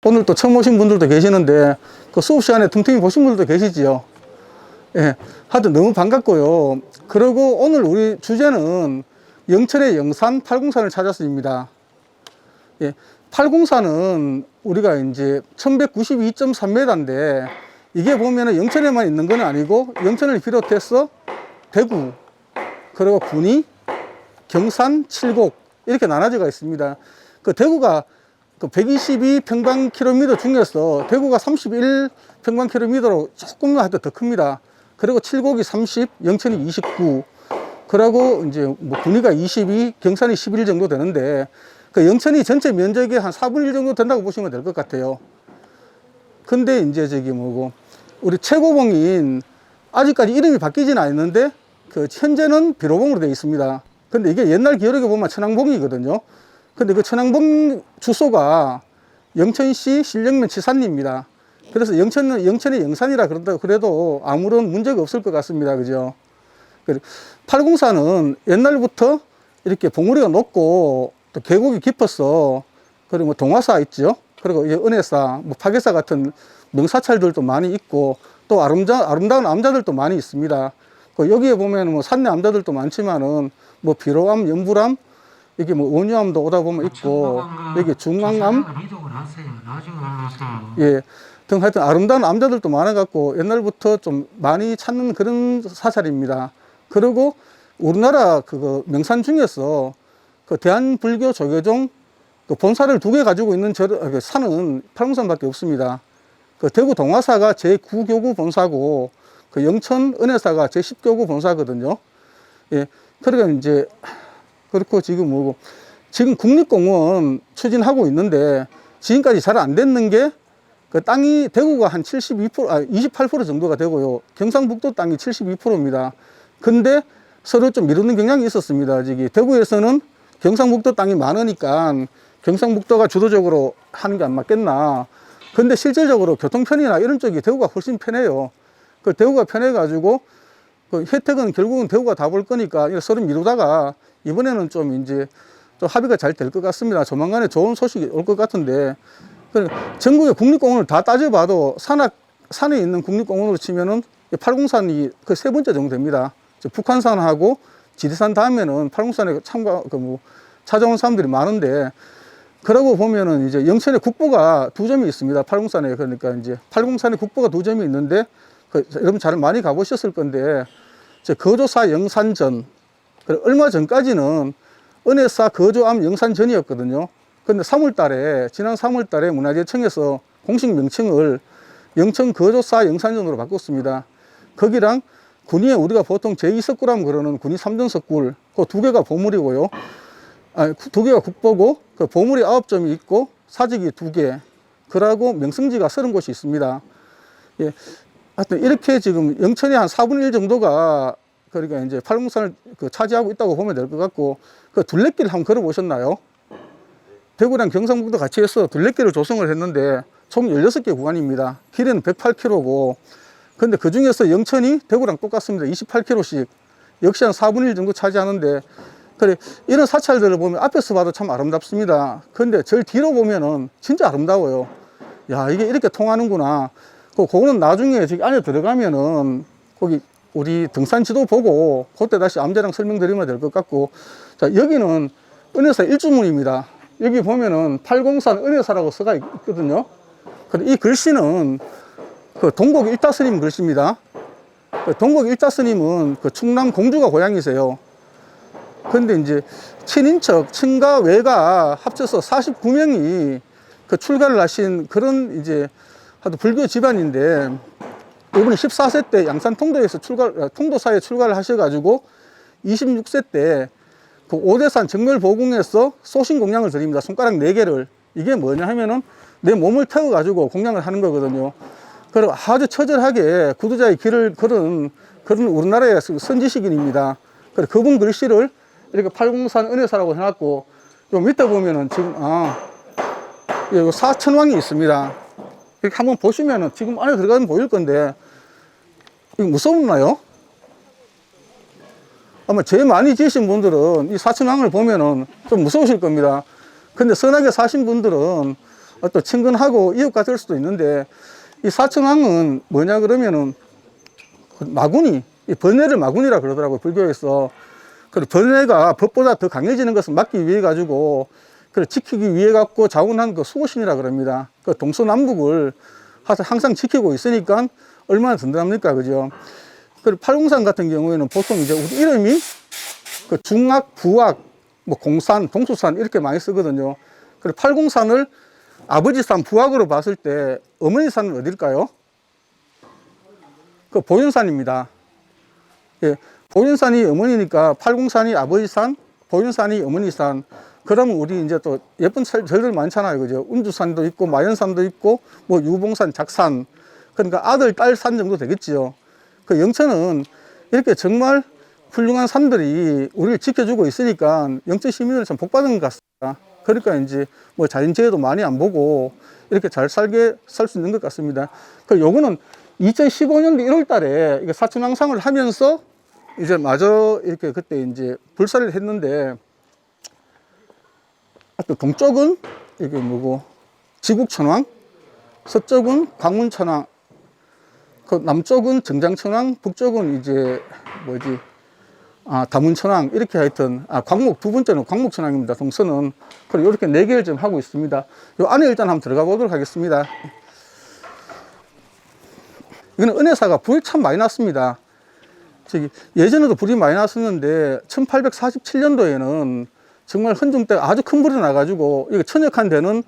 오늘 또 처음 오신 분들도 계시는데 그 수업 시간에 퉁퉁이 보신 분들도 계시지요. 예, 하여튼 너무 반갑고요. 그리고 오늘 우리 주제는 영천의 영산 팔공산을 찾았습니다. 예, 팔공산은 우리가 이제 1192.3m인데 이게 보면은 영천에만 있는 건 아니고 영천을 비롯해서 대구, 그리고 군위, 경산, 칠곡 이렇게 나눠져가 있습니다. 그 대구가 그 122평방킬로미터 중에서 대구가 31평방킬로미터로 조금 더 큽니다. 그리고 칠곡이 30, 영천이 29, 그리고 이제 뭐 군위가 22, 경산이 11 정도 되는데 그 영천이 전체 면적의 한 4분의 1 정도 된다고 보시면 될 것 같아요. 근데 이제 저기 뭐고 우리 최고봉인 아직까지 이름이 바뀌지는 않았는데 그 현재는 비로봉으로 되어 있습니다. 근데 이게 옛날 기록에 보면 천왕봉이거든요. 근데 그 천왕봉 주소가 영천시 신령면 치산리입니다. 그래서 영천의 영산이라 그런다 그래도 아무런 문제가 없을 것 같습니다. 그죠? 팔공산은 옛날부터 이렇게 봉우리가 높고 또 계곡이 깊어서 그리고 뭐 동화사 있죠. 그리고 이제 은혜사, 뭐 파괴사 같은 명사찰들도 많이 있고 또 아름다운 암자들도 많이 있습니다. 여기에 보면 뭐 산내 암자들도 많지만은 뭐 비로암, 연불암, 여기 뭐 원유암도 오다 보면 있고 여기 중앙암, 예, 등 하여튼 아름다운 암자들도 많아갖고 옛날부터 좀 많이 찾는 그런 사찰입니다. 그리고 우리나라 그 명산 중에서 그 대한불교 조계종 그 본사를 2개 가지고 있는 산은 팔공산밖에 없습니다. 그 대구 동화사가 제9교구 본사고 그 영천 은혜사가 제10교구 본사거든요. 예, 그러니까 이제 그렇고 지금 뭐고 지금 국립공원 추진하고 있는데 지금까지 잘 안 됐는 게 그 땅이 대구가 한 28% 정도가 되고요. 경상북도 땅이 72%입니다. 근데 서로 좀 미루는 경향이 있었습니다. 저기 대구에서는 경상북도 땅이 많으니까 경상북도가 주도적으로 하는 게 안 맞겠나. 근데 실질적으로 교통편이나 이런 쪽이 대구가 훨씬 편해요. 그 대구가 편해가지고 그 혜택은 결국은 대구가 다 볼 거니까 서로 미루다가 이번에는 좀 이제 좀 합의가 잘 될 것 같습니다. 조만간에 좋은 소식이 올 것 같은데 전국의 국립공원을 다 따져봐도 산에 있는 국립공원으로 치면은 팔공산이 그 3번째 정도 됩니다. 북한산하고 지리산 다음에는 팔공산에 찾아온 사람들이 많은데 그러고 보면은 이제 영천에 국보가 2점이 있습니다. 팔공산에. 그러니까 이제 팔공산에 국보가 2점이 있는데 여러분 잘 많이 가보셨을 건데 거조사 영산전, 얼마 전까지는 은혜사 거조암 영산전이었거든요. 근데 지난 3월 달에 문화재청에서 공식 명칭을 영천 거조사 영산전으로 바꿨습니다. 거기랑 군위에 우리가 보통 제2석굴하면 그러는 군위 3전 석굴, 그 2개가 보물이고요. 2개가 국보고, 그 보물이 9점이 있고, 사직이 2개, 그러고 명승지가 30곳이 있습니다. 예. 하여튼 이렇게 지금 영천의 한 4분의 1 정도가 그러니까 이제 팔공산을 차지하고 있다고 보면 될 것 같고, 그 둘레길 한번 걸어보셨나요? 대구랑 경상북도 같이 해서 둘레길을 조성을 했는데 총 16개 구간입니다. 길이는 108km고, 근데 그 중에서 영천이 대구랑 똑같습니다. 28km씩. 역시 한 4분의 1 정도 차지하는데, 그래, 이런 사찰들을 보면 앞에서 봐도 참 아름답습니다. 근데 저 뒤로 보면은 진짜 아름다워요. 야, 이게 이렇게 통하는구나. 그거는 나중에 저기 안에 들어가면은 거기 우리 등산 지도 보고 그때 다시 암자랑 설명드리면 될 것 같고, 자, 여기는 은혜사 일주문입니다. 여기 보면은 팔공산 은혜사라고 써가 있거든요. 이 글씨는 그 동국 일타스님 글씨입니다. 동국 일타스님은 그 충남 공주가 고향이세요. 근데 이제 친인척, 친가, 외가 합쳐서 49명이 그 출가를 하신 그런 이제 하도 불교 집안인데, 이분이 14세 때 양산 통도사에 출가를 하셔가지고 26세 때 그 오대산 정멸보궁에서 소신 공양을 드립니다. 손가락 4개를. 이게 뭐냐 하면은 내 몸을 태워가지고 공양을 하는 거거든요. 그리고 아주 처절하게 구두자의 길을 걸은 그런 우리나라의 선지식인입니다. 그분 글씨를 이렇게 팔공산 은혜사라고 해놨고, 요 밑에 보면은 지금, 여기 사천왕이 있습니다. 이렇게 한번 보시면은 지금 안에 들어가면 보일 건데, 이거 무섭나요? 아마 제일 많이 지으신 분들은 이 사천왕을 보면은 좀 무서우실 겁니다. 근데 선하게 사신 분들은 또 친근하고 이웃 같을 수도 있는데, 이 사천왕은 뭐냐 그러면은 마구니, 이 번뇌를 마구니라 그러더라고요, 불교에서. 그리고 번뇌가 법보다 더 강해지는 것을 막기 위해 가지고, 그걸 지키기 위해 갖고 자원한 그 수호신이라 그럽니다. 그 동서남북을 항상 지키고 있으니까 얼마나 든든합니까, 그죠? 그리고 팔공산 같은 경우에는 보통 이제 우리 이름이 그 중악, 부악, 뭐 공산, 동수산 이렇게 많이 쓰거든요. 그리고 팔공산을 아버지 산 부악으로 봤을 때 어머니 산은 어딜까요? 그 보윤산입니다. 예, 보윤산이 어머니니까 팔공산이 아버지 산, 보윤산이 어머니 산. 그러면 우리 이제 또 예쁜 절들 많잖아요, 그죠? 운주산도 있고 마연산도 있고 뭐 유봉산, 작산. 그러니까 아들, 딸 산 정도 되겠지요. 그 영천은 이렇게 정말 훌륭한 산들이 우리를 지켜주고 있으니까 영천 시민들은 참 복받은 것 같습니다. 그러니까 이제 뭐 자연재해도 많이 안 보고 이렇게 잘 살 수 있는 것 같습니다. 그 요거는 2015년도 1월 달에 이게 사천왕상을 하면서 이제 마저 이렇게 그때 이제 불사를 했는데, 동쪽은 이게 뭐고 지국천왕, 서쪽은 광문천왕, 그 남쪽은 정장천왕, 북쪽은 이제 뭐지 다문천왕, 이렇게 하여튼 광목, 두 번째는 광목천왕입니다. 동서는. 그리고 이렇게 4개를 좀 하고 있습니다. 요 안에 일단 한번 들어가 보도록 하겠습니다. 이거는 은혜사가 불이 참 많이 났습니다. 예전에도 불이 많이 났었는데 1847년도에는 정말 헌중때가 아주 큰 불이 나가지고 이게 천역한 데는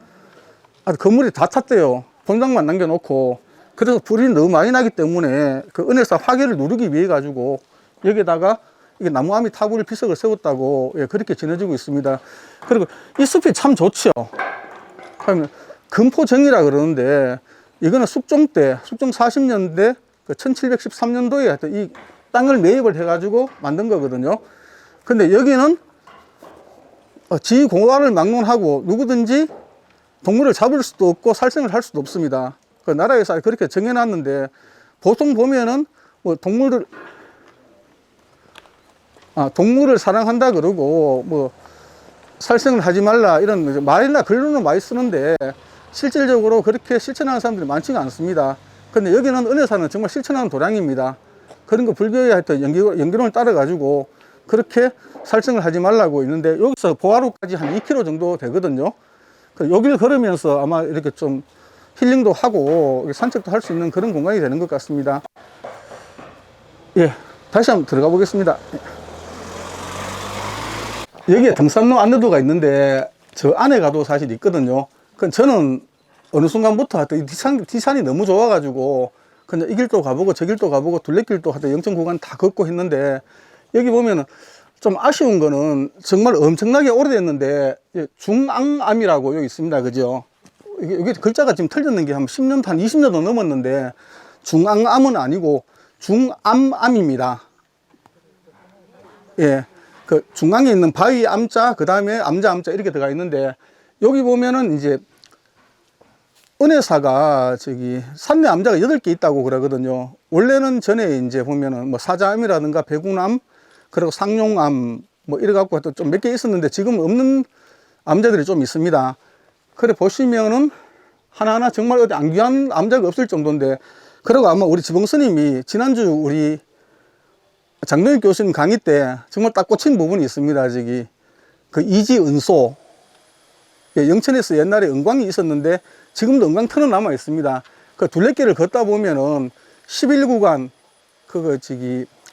건물이 다 탔대요. 본당만 남겨놓고. 그래서 불이 너무 많이 나기 때문에 그 은혜사 화계를 누르기 위해 가지고 여기다가 이게 나무아미 타불 비석을 세웠다고, 예, 그렇게 전해지고 있습니다. 그리고 이 숲이 참 좋죠. 그러면 금포정이라 그러는데, 이거는 숙종 때, 숙종 40년대, 그 1713년도에 하여튼 이 땅을 매입을 해가지고 만든 거거든요. 근데 여기는 지공화를 막론하고 누구든지 동물을 잡을 수도 없고 살생을 할 수도 없습니다. 그 나라에서 그렇게 정해놨는데, 보통 보면은 뭐 동물을 사랑한다 그러고 뭐 살생을 하지 말라 이런 말이나 글로는 많이 쓰는데 실질적으로 그렇게 실천하는 사람들이 많지가 않습니다. 근데 여기는 은혜사는 정말 실천하는 도량입니다. 그런 거 불교에 하여튼 연기론을 따라 가지고 그렇게 살생을 하지 말라고 있는데, 여기서 보화로까지 한 2km 정도 되거든요. 여기를 걸으면서 아마 이렇게 좀 힐링도 하고 산책도 할 수 있는 그런 공간이 되는 것 같습니다. 예, 다시 한번 들어가 보겠습니다. 여기에 등산로 안내도가 있는데 저 안에 가도 사실 있거든요. 저는 어느 순간부터 하여튼 뒷산이 너무 좋아가지고 그냥 이 길도 가보고 저 길도 가보고 둘레길도 하여튼 영천 구간 다 걷고 했는데, 여기 보면은 좀 아쉬운 거는 정말 엄청나게 오래됐는데 중앙암이라고 여기 있습니다. 그죠? 여기 글자가 지금 틀렸는 게 한 10년, 한 20년도 넘었는데 중앙암은 아니고 중암암입니다. 예. 그 중앙에 있는 바위 암자, 그 다음에 암자 이렇게 들어가 있는데, 여기 보면은 이제 은혜사가 산내 암자가 8개 있다고 그러거든요. 원래는 전에 이제 보면은 뭐 사자암이라든가 백운암, 그리고 상용암 뭐 이래갖고 좀 몇 개 있었는데 지금 없는 암자들이 좀 있습니다. 그래 보시면은 하나하나 정말 어디 안 귀한 암자가 없을 정도인데, 그리고 아마 우리 지봉 스님이 지난주 우리 장동익 교수님 강의 때 정말 딱 꽂힌 부분이 있습니다. 그 이지은소, 영천에서 옛날에 은광이 있었는데 지금도 은광터는 남아 있습니다. 그 둘레길을 걷다 보면은 11구간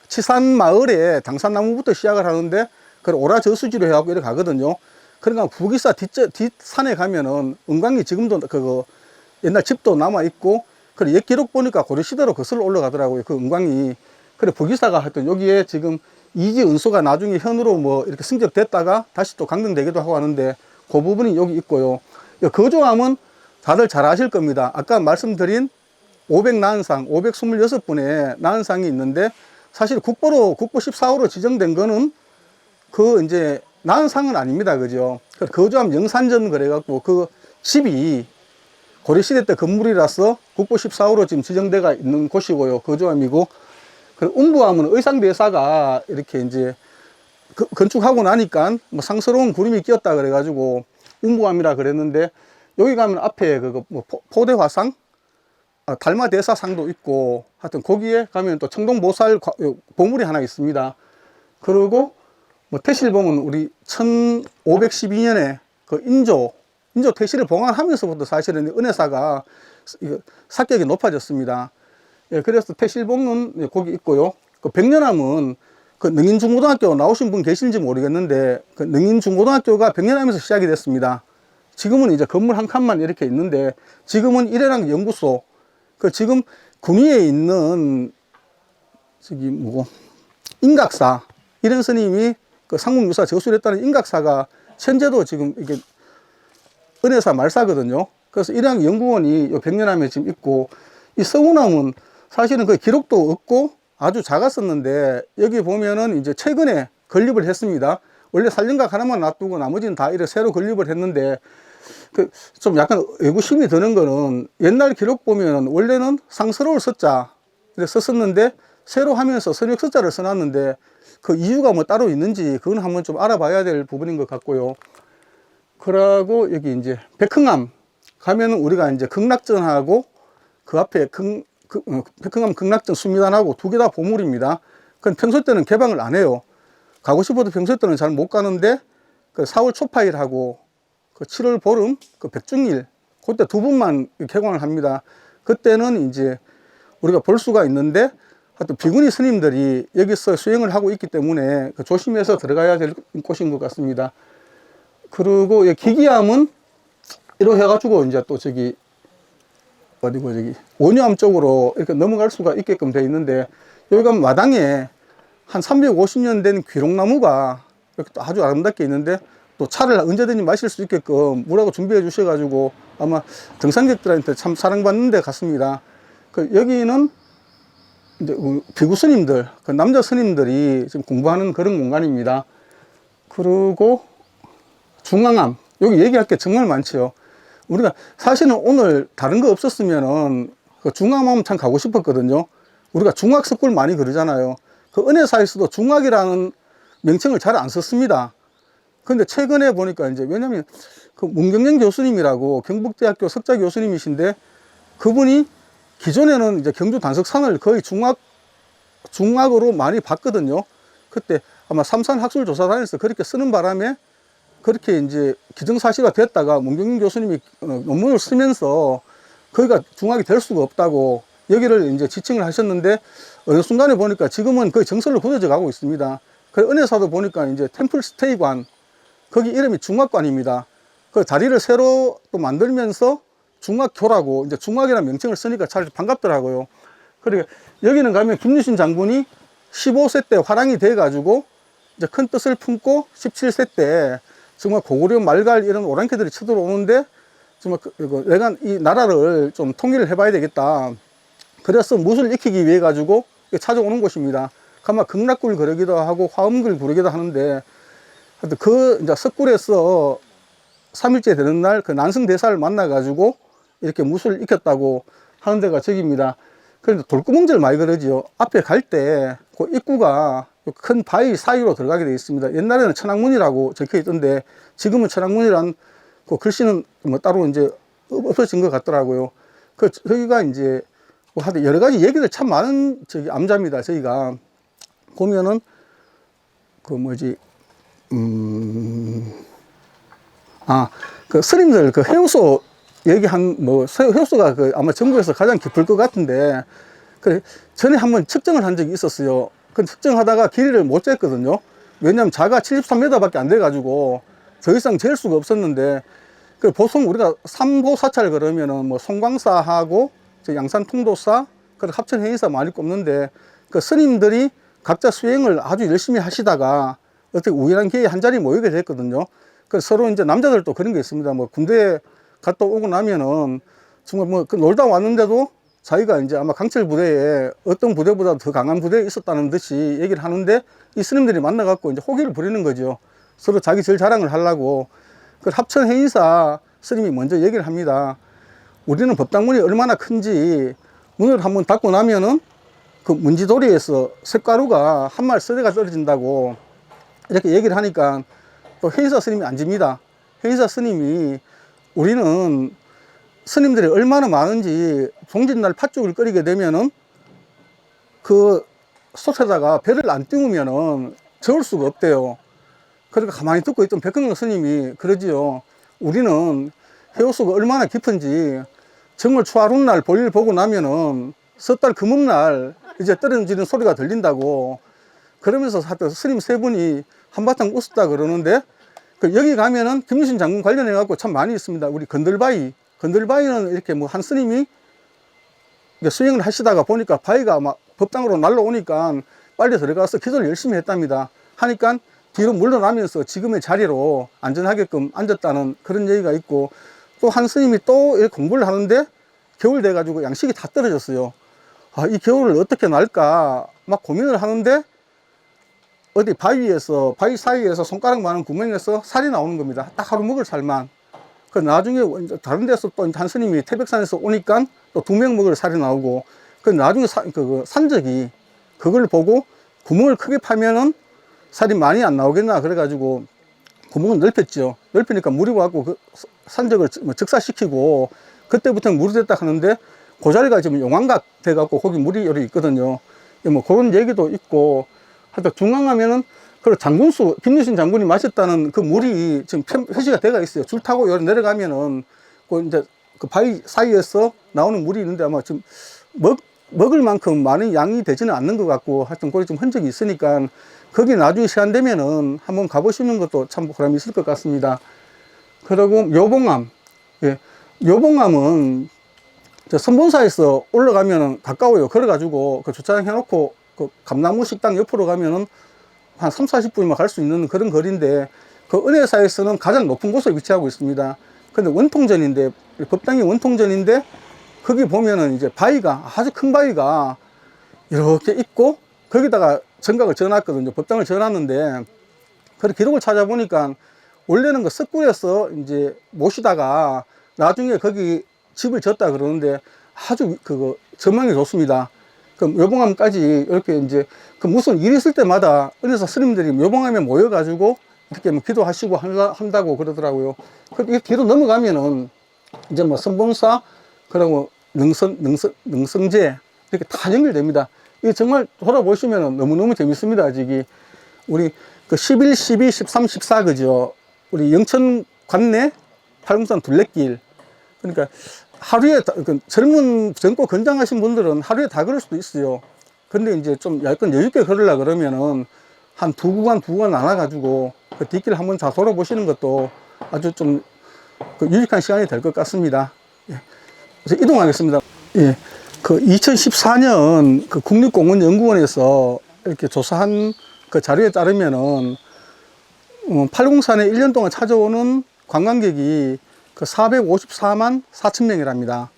치산 마을에 당산나무부터 시작을 하는데 그 오라저수지로 해갖고 이렇게 가거든요. 그러니까 부기사 뒷산에 가면은 은광이 지금도 옛날 집도 남아 있고, 그리고 옛 기록 보니까 고려시대로 거슬러 올라가더라고요, 그 은광이. 그래 부기사가 하여튼 여기에 지금 이지은소가 나중에 현으로 뭐 이렇게 승적됐다가 다시 또 강등되기도 하고 하는데, 그 부분이 여기 있고요. 거조암은 다들 잘 아실 겁니다. 아까 말씀드린 500나은상, 526분의 나은상이 있는데, 사실 국보 14호로 지정된 거는 이제 나은상은 아닙니다. 그죠? 거조암 영산전 그래갖고 그 집이 고려시대 때 건물이라서 국보 14호로 지금 지정되어 있는 곳이고요. 거조암이고, 그리고 운부암은 의상대사가 이렇게 이제 건축하고 나니까 뭐 상스러운 구름이 끼었다 그래가지고 운부암이라 그랬는데, 여기 가면 앞에 그거 뭐 포대화상, 달마대사상도 있고, 하여튼 거기에 가면 또 청동보살 보물이 하나 있습니다. 그리고 뭐 태실봉은 우리 1512년에 그 인조 태실을 봉안하면서부터 사실은 은혜사가 사격이 높아졌습니다. 예, 그래서 태실봉은 거기 있고요. 그 백년암은 그 능인중고등학교 나오신 분 계신지 모르겠는데, 그 능인중고등학교가 백년암에서 시작이 됐습니다. 지금은 이제 건물 한 칸만 이렇게 있는데, 지금은 일해랑 연구소, 그 지금 군위에 있는 저기 뭐고 인각사, 이런 스님이 그 상국유사 저술했다는 인각사가 현재도 지금 이게 은혜사 말사거든요. 그래서 일양 연구원이 요 백년암에 지금 있고, 이 서운암은 사실은 그 기록도 없고 아주 작았었는데, 여기 보면은 이제 최근에 건립을 했습니다. 원래 살림각 하나만 놔두고 나머지는 다 이렇게 새로 건립을 했는데, 그 좀 약간 의구심이 드는 거는, 옛날 기록 보면은 원래는 상스러울 서자 썼었는데 새로 하면서 선역 서자를 써놨는데, 그 이유가 뭐 따로 있는지 그건 한번 좀 알아봐야 될 부분인 것 같고요. 그러고 여기 이제 백흥암 가면은 우리가 이제 극락전하고 그 앞에 백흥암 극락전 수미단하고 두 개 다 보물입니다. 그건 평소 때는 개방을 안 해요. 가고 싶어도 평소 때는 잘 못 가는데, 그 4월 초파일하고 그 7월 보름, 그 백중일, 그때 두 번만 개관을 합니다. 그때는 이제 우리가 볼 수가 있는데, 하여튼 비구니 스님들이 여기서 수행을 하고 있기 때문에 그 조심해서 들어가야 될 곳인 것 같습니다. 그리고 기기암은 이렇게 해가지고 이제 또 저기 어디고 저기 원효암 쪽으로 이렇게 넘어갈 수가 있게끔 되어 있는데, 여기가 마당에 한 350년 된 귀롱나무가 이렇게 또 아주 아름답게 있는데, 또 차를 언제든지 마실 수 있게끔 물하고 준비해 주셔가지고 아마 등산객들한테 참 사랑받는 데 같습니다. 그 여기는 이제 비구 스님들, 그 남자 스님들이 지금 공부하는 그런 공간입니다. 그리고 중앙암, 여기 얘기할 게 정말 많죠. 우리가 사실은 오늘 다른 거 없었으면은 그 중앙암 참 가고 싶었거든요. 우리가 중학석굴 많이 그러잖아요. 그 은혜사에서도 중학이라는 명칭을 잘 안 썼습니다. 근데 최근에 보니까 이제, 왜냐면 그 문경영 교수님이라고 경북대학교 석자 교수님이신데, 그분이 기존에는 이제 경주 단석산을 거의 중학으로 많이 봤거든요. 그때 아마 삼산학술조사단에서 그렇게 쓰는 바람에 그렇게 이제 기정사실화 됐다가 문경영 교수님이 논문을 쓰면서 거기가 중학이 될 수가 없다고 여기를 이제 지칭을 하셨는데, 어느 순간에 보니까 지금은 거의 정설로 굳어져 가고 있습니다. 그 은혜사도 보니까 이제 템플스테이관, 거기 이름이 중학관입니다. 그 자리를 새로 또 만들면서 중학교라고 이제 중학이라는 명칭을 쓰니까 참 반갑더라고요. 그리고 여기는 가면 김유신 장군이 15세 때 화랑이 돼 가지고 이제 큰 뜻을 품고 17세 때 정말 고구려 말갈 이런 오랑캐들이 쳐들어오는데, 정말 내가 이 나라를 좀 통일을 해봐야 되겠다. 그래서 무술을 익히기 위해 가지고 찾아오는 곳입니다. 아마 극락굴 그러기도 하고 화엄글 부르기도 하는데, 그 이제 석굴에서 3일째 되는 날 그 난승대사를 만나 가지고 이렇게 무술을 익혔다고 하는 데가 저기입니다. 그런데 돌구멍질 많이 그러지요. 앞에 갈 때 그 입구가 큰 바위 사이로 들어가게 되어 있습니다. 옛날에는 천왕문이라고 적혀 있던데, 지금은 천왕문이란 그 글씨는 뭐 따로 이제 없어진 것 같더라고요. 저기가 이제 뭐 하여튼 여러 가지 얘기들 참 많은 저기 암자입니다. 저희가 보면은 그 뭐지, 그 스님들 그 해우소 얘기한 뭐 해우소가 그 아마 전국에서 가장 깊을 것 같은데, 그 전에 한번 측정을 한 적이 있었어요. 그 측정하다가 길이를 못 쟀거든요. 왜냐면 자가 73m 밖에 안 돼 가지고 더 이상 잴 수가 없었는데, 그 보통 우리가 3호 사찰 그러면은 뭐 송광사하고 양산 통도사, 그 합천 행의사 많이 꼽는데, 그 스님들이 각자 수행을 아주 열심히 하시다가 어떻게 우연한 기회에 한 자리 모이게 됐거든요. 그 서로 이제 남자들도 그런 게 있습니다. 뭐 군대에 갔다 오고 나면은 정말 뭐 놀다 왔는데도 자기가 이제 아마 강철 부대에 어떤 부대보다 더 강한 부대에 있었다는 듯이 얘기를 하는데, 이 스님들이 만나갖고 이제 호기를 부리는 거죠. 서로 자기 절 자랑을 하려고. 그 합천 행의사 스님이 먼저 얘기를 합니다. 우리는 법당문이 얼마나 큰지 문을 한번 닫고 나면은 그 문지도리에서 쇳가루가 한 말 서대가 떨어진다고 이렇게 얘기를 하니까 또 행의사 스님이 앉습니다. 행의사 스님이 우리는 스님들이 얼마나 많은지 종짓날 팥죽을 끓이게 되면은 그 솥에다가 배를 안 띄우면은 저을 수가 없대요. 그러니까 가만히 듣고 있던 백흥경 스님이 그러지요. 우리는 해오수가 얼마나 깊은지 정월 초하룻 날 볼일 보고 나면은 섣달 금음날 이제 떨어지는 소리가 들린다고. 그러면서 하여튼 스님 세 분이 한바탕 웃었다 그러는데, 여기 가면은 김유신 장군 관련해 갖고 참 많이 있습니다. 우리 건들바위는 이렇게 뭐 한 스님이 수행을 하시다가 보니까 바위가 막 법당으로 날라오니까 빨리 들어가서 기도를 열심히 했답니다. 하니까 뒤로 물러나면서 지금의 자리로 안전하게끔 앉았다는 그런 얘기가 있고, 또 한 스님이 또 이렇게 공부를 하는데 겨울 돼가지고 양식이 다 떨어졌어요. 아, 이 겨울을 어떻게 날까 막 고민을 하는데 어디 바위 사이에서 손가락만한 구멍에서 살이 나오는 겁니다. 딱 하루 먹을 살만. 그 나중에 다른 데서 또 한 스님이 태백산에서 오니까 또 2명 먹을 살이 나오고, 그 나중에 산적이 그걸 보고 구멍을 크게 파면은 살이 많이 안 나오겠나 그래가지고 구멍을 넓혔죠. 넓히니까 물이 와갖고 그 산적을 즉사시키고, 그때부터 물이 됐다 하는데 그 자리가 지금 용왕각 돼갖고 거기 물이 여기 있거든요. 뭐 그런 얘기도 있고, 하여튼 중앙하면은 그 장군수 김유신 장군이 마셨다는 그 물이 지금 표시가 돼가 있어요. 줄 타고 여기 내려가면은 그 이제 그 바위 사이에서 나오는 물이 있는데 아마 지금 먹을 만큼 많은 양이 되지는 않는 것 같고, 하여튼 거기 좀 흔적이 있으니까 거기 나중에 시간 되면은 한번 가보시는 것도 참 보람이 있을 것 같습니다. 그리고 묘봉암, 예, 묘봉암은 선본사에서 올라가면은 가까워요. 그래가지고 그 주차장 해놓고 그 감나무 식당 옆으로 가면은 한 3, 40분이면 갈 수 있는 그런 거리인데, 그 은혜사에서는 가장 높은 곳에 위치하고 있습니다. 근데 원통전인데, 법당이 원통전인데, 거기 보면은 이제 바위가, 아주 큰 바위가 이렇게 있고, 거기다가 정각을 지어놨거든요. 법당을 지어놨는데, 그 기록을 찾아보니까, 원래는 그 석굴에서 이제 모시다가, 나중에 거기 집을 지었다 그러는데, 아주 전망이 좋습니다. 그 묘봉암까지 이렇게 이제 그 무슨 일이 있을 때마다 은혜사 스님들이 묘봉암에 모여가지고 이렇게 뭐 기도하시고 한다고 그러더라고요. 그 뒤로 넘어가면은 이제 뭐 선봉사, 그리고 능성제 이렇게 다 연결됩니다. 이게 정말 돌아보시면은 너무너무 재밌습니다. 아직이 우리 그 11, 12, 13, 14 그죠. 우리 영천 관내 팔공산 둘레길. 그러니까 하루에 젊고 건장하신 분들은 하루에 다 걸을 수도 있어요. 근데 이제 좀 약간 여유있게 걸으려 그러면은 한 두 구간 나눠가지고 그 뒷길 한번 다 돌아보시는 것도 아주 좀 유익한 시간이 될 것 같습니다. 예. 그래서 이동하겠습니다. 예. 그 2014년 그 국립공원연구원에서 이렇게 조사한 그 자료에 따르면은 팔공산에 1년 동안 찾아오는 관광객이 그 454만 4천 명이랍니다.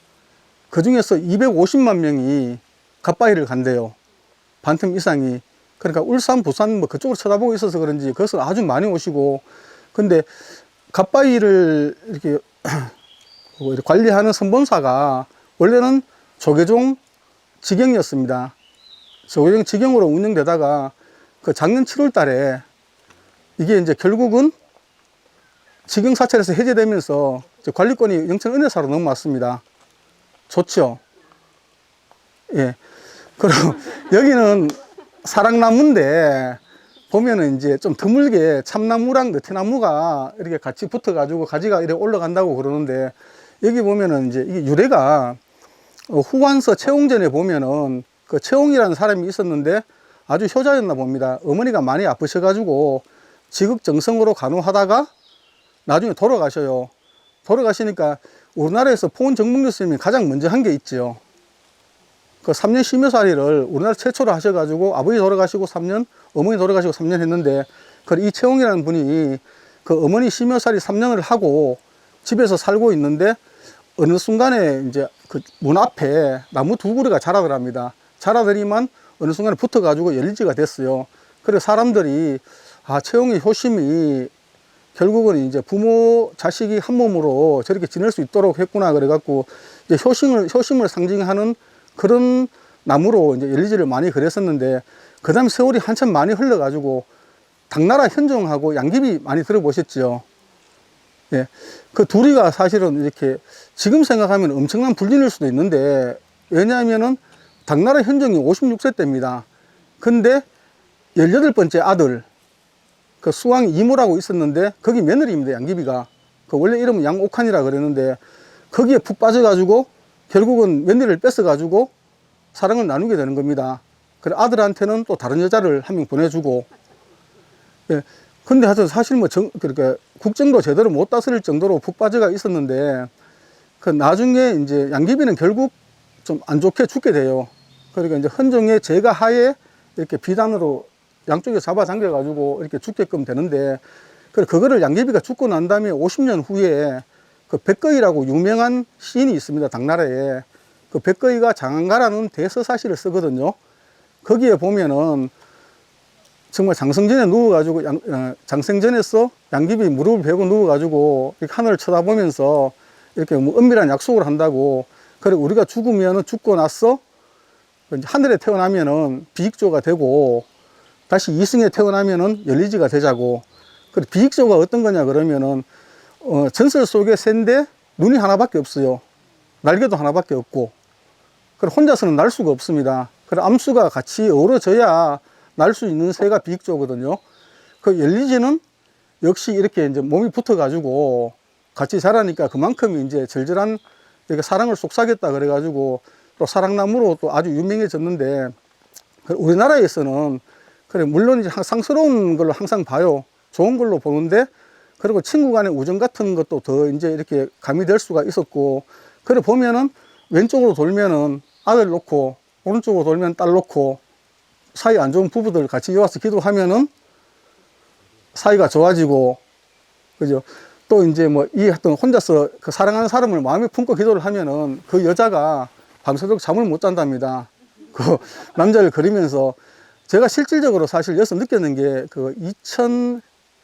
그 중에서 250만 명이 갓바위를 간대요. 반틈 이상이. 그러니까 울산, 부산 뭐 그쪽으로 쳐다보고 있어서 그런지 그것을 아주 많이 오시고, 근데 갓바위를 이렇게 관리하는 선본사가 원래는 조계종 직영이었습니다. 조계종 직영으로 운영되다가 그 작년 7월 달에 이게 이제 결국은 직영사찰에서 해제되면서 관리권이 영천 은혜사로 넘어왔습니다. 좋죠? 예. 그리고 여기는 사랑나무인데 보면은 이제 좀 드물게 참나무랑 느티나무가 이렇게 같이 붙어가지고 가지가 이렇게 올라간다고 그러는데, 여기 보면은 이제 이게 유래가 후관서 채홍전에 보면은 그 채홍이라는 사람이 있었는데 아주 효자였나 봅니다. 어머니가 많이 아프셔가지고 지극정성으로 간호하다가 나중에 돌아가셔요. 돌아가시니까 우리나라에서 포원 정복료 스님이 가장 먼저 한 게 있죠. 그 3년 심여살이를 우리나라 최초로 하셔가지고 아버지 돌아가시고 3년, 어머니 돌아가시고 3년 했는데, 이 채홍이라는 분이 그 어머니 심여살이 3년을 하고 집에서 살고 있는데 어느 순간에 이제 그 문 앞에 나무 두 그루가 자라더랍니다. 자라더니만 어느 순간에 붙어가지고 열리지가 됐어요. 그래서 사람들이 채홍이 효심이 결국은 이제 부모, 자식이 한 몸으로 저렇게 지낼 수 있도록 했구나. 그래갖고 이제 효심을 상징하는 그런 나무로 이제 열리지를 많이 그랬었는데, 그 다음에 세월이 한참 많이 흘러가지고 당나라 현종하고 양귀비 많이 들어보셨죠? 예. 그 둘이가 사실은 이렇게 지금 생각하면 엄청난 불륜일 수도 있는데, 왜냐하면은 당나라 현종이 56세 때입니다. 근데 18번째 아들, 그 수왕 이모라고 있었는데, 거기 며느리입니다, 양귀비가. 그 원래 이름은 양옥한이라 그랬는데, 거기에 푹 빠져가지고, 결국은 며느리를 뺏어가지고, 사랑을 나누게 되는 겁니다. 그래, 아들한테는 또 다른 여자를 한 명 보내주고, 예. 근데 하여튼 사실 뭐 그러니까 국정도 제대로 못 다스릴 정도로 푹 빠져가 있었는데, 그 나중에 이제 양귀비는 결국 좀 안 좋게 죽게 돼요. 그러니까 이제 헌종의 제가 하에 이렇게 비단으로 양쪽에 잡아당겨가지고 이렇게 죽게끔 되는데, 그거를 양귀비가 죽고 난 다음에 50년 후에 그 백거이라고 유명한 시인이 있습니다, 당나라에. 그 백거이가 장안가라는 대서사시를 쓰거든요. 거기에 보면은 정말 장성전에 누워가지고, 장생전에서 양귀비 무릎을 베고 누워가지고 이렇게 하늘을 쳐다보면서 이렇게 뭐 은밀한 약속을 한다고. 그리고 우리가 죽으면은 죽고 나서 하늘에 태어나면은 비익조가 되고, 다시 이승에 태어나면은 열리지가 되자고. 그리고 비익조가 어떤 거냐 그러면은, 전설 속에 새인데 눈이 하나밖에 없어요. 날개도 하나밖에 없고. 그리고 혼자서는 날 수가 없습니다. 그리고 암수가 같이 어우러져야 날 수 있는 새가 비익조거든요. 그 열리지는 역시 이렇게 이제 몸이 붙어가지고 같이 자라니까 그만큼 이제 절절한 이렇게 사랑을 속삭였다 그래가지고 또 사랑나무로 또 아주 유명해졌는데, 우리나라에서는 그래 물론 이제 상스러운 걸로 항상 봐요. 좋은 걸로 보는데, 그리고 친구 간의 우정 같은 것도 더 이제 이렇게 가미될 수가 있었고, 그래 보면은 왼쪽으로 돌면은 아들 놓고 오른쪽으로 돌면 딸 놓고 사이 안 좋은 부부들 같이 와서 기도하면은 사이가 좋아지고, 그죠? 또 이제 뭐 이 어떤 혼자서 그 사랑하는 사람을 마음에 품고 기도를 하면은 그 여자가 밤새도록 잠을 못 잔답니다. 그 남자를 그리면서. 제가 실질적으로 사실 여기서 느꼈는 게 그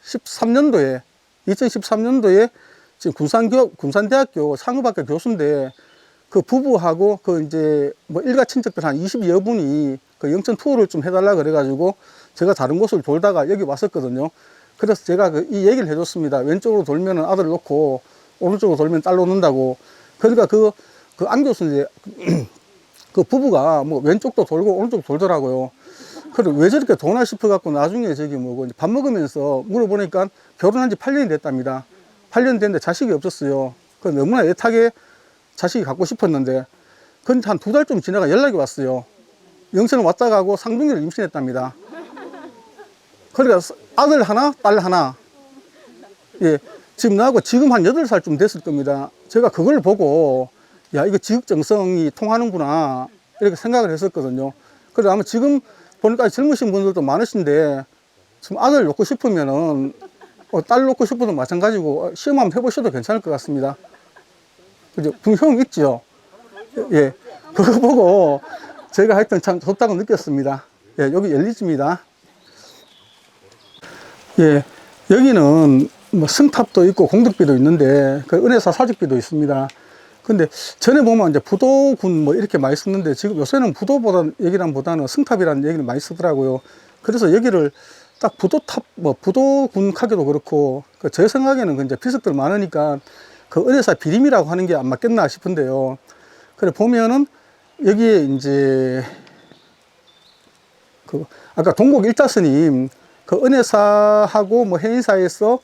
2013년도에 지금 군산대학교 상업학과 교수인데, 그 부부하고 그 이제 뭐 일가 친척들 한 20여 분이 그 영천 투어를 좀 해달라 그래가지고 제가 다른 곳을 돌다가 여기 왔었거든요. 그래서 제가 이 얘기를 해줬습니다. 왼쪽으로 돌면은 아들 놓고 오른쪽으로 돌면 딸 놓는다고. 그러니까 그 안 교수인데 그 부부가 뭐 왼쪽도 돌고 오른쪽도 돌더라고요. 그래 왜 저렇게 도나 싶어갖고 나중에 저기 뭐고 밥 먹으면서 물어보니까 결혼한 지 8년이 됐답니다. 8년 됐는데 자식이 없었어요. 그 너무나 애타게 자식이 갖고 싶었는데, 근데 한 2달 좀 지나가 연락이 왔어요. 영천을 왔다 가고 쌍둥이를 임신했답니다. 그러니까 아들 하나, 딸 하나. 예, 지금 나하고 지금 한 8살쯤 됐을 겁니다. 제가 그걸 보고, 야, 이거 지극정성이 통하는구나, 이렇게 생각을 했었거든요. 그래서 아마 지금 보니까 젊으신 분들도 많으신데, 지금 아들 놓고 싶으면은, 딸 놓고 싶어도 마찬가지고, 시험 한번 해보셔도 괜찮을 것 같습니다. 그죠? 분효용 있죠? 예. 그거 보고 제가 하여튼 참 좋다고 느꼈습니다. 예, 여기 열리집니다. 예. 여기는 뭐 승탑도 있고 공덕비도 있는데, 그 은혜사 사직비도 있습니다. 근데 전에 보면 이제 부도군 뭐 이렇게 많이 썼는데, 지금 요새는 얘기보다는 승탑이라는 얘기를 많이 쓰더라고요. 그래서 여기를 딱 부도탑, 뭐 부도군 하기도 그렇고, 제 생각에는 이제 비석들 많으니까 그 은혜사 비림이라고 하는 게 안 맞겠나 싶은데요. 그래 보면은 여기에 이제 그 아까 동국 일타스님 그 은혜사하고 뭐 해인사에서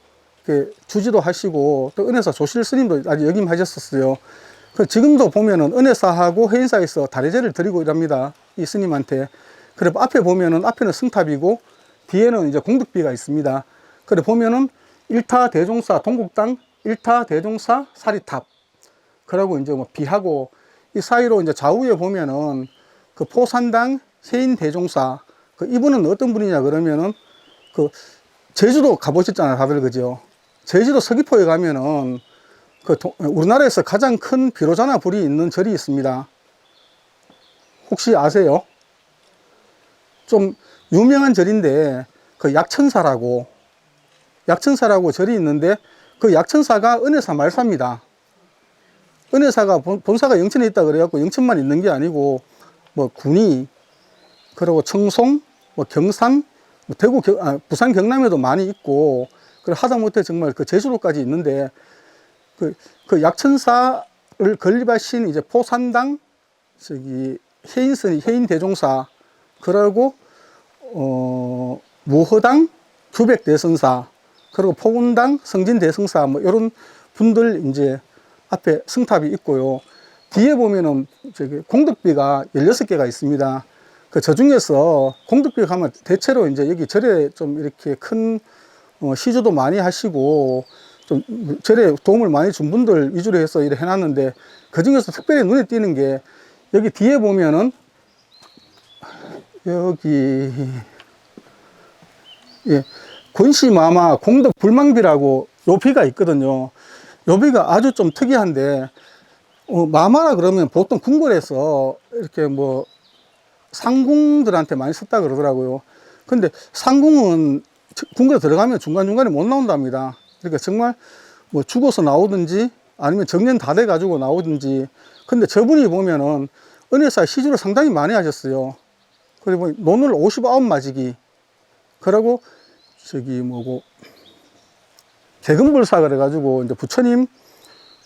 주지도 하시고, 또 은혜사 조실 스님도 아주 역임하셨었어요. 그 지금도 보면은 은혜사하고 해인사에서 다례제를 드리고 이랍니다, 이 스님한테. 그래 앞에 보면은 앞에는 승탑이고 뒤에는 이제 공덕비가 있습니다. 그래 보면은 일타 대종사 동국당 일타 대종사 사리탑, 그러고 이제 뭐 비하고 이 사이로 이제 좌우에 보면은 그 포산당 세인 대종사, 그 이분은 어떤 분이냐 그러면은 그 제주도 가보셨잖아요, 다들. 그죠? 제주도 서귀포에 가면은 우리나라에서 가장 큰 비로자나 불이 있는 절이 있습니다. 혹시 아세요? 좀 유명한 절인데, 그 약천사라고 절이 있는데, 그 약천사가 은혜사 말사입니다. 은혜사가 본사가 영천에 있다 그래갖고 영천만 있는 게 아니고, 뭐 군위, 그리고 청송, 뭐 경산, 뭐 부산 경남에도 많이 있고, 그리고 하다못해 정말 그 제주도까지 있는데, 그 약천사를 건립하신 이제 포산당 해인 대종사, 그리고 무허당 규백대성사, 그리고 포운당 성진대성사, 뭐 이런 분들 이제 앞에 성탑이 있고요. 뒤에 보면은 공덕비가 16개가 있습니다. 저 중에서 공덕비 가면 대체로 이제 여기 절에 좀 이렇게 큰 시주도 많이 하시고 좀 절에 도움을 많이 준 분들 위주로 해서 이렇게 해놨는데, 그 중에서 특별히 눈에 띄는 게 여기 뒤에 보면은 여기 권시마마 공덕불망비라고 요 비가 있거든요. 요 비가 아주 좀 특이한데, 마마라 그러면 보통 궁궐에서 이렇게 뭐 상궁들한테 많이 썼다 그러더라고요. 근데 상궁은 궁궐에 들어가면 중간중간에 못 나온답니다. 그러니까 정말 뭐 죽어서 나오든지 아니면 정년 다 돼 가지고 나오든지. 근데 저분이 보면은 은혜사 시주를 상당히 많이 하셨어요. 그리고 논을 59마지기, 그러고 뭐고 개금불사 그래가지고 이제 부처님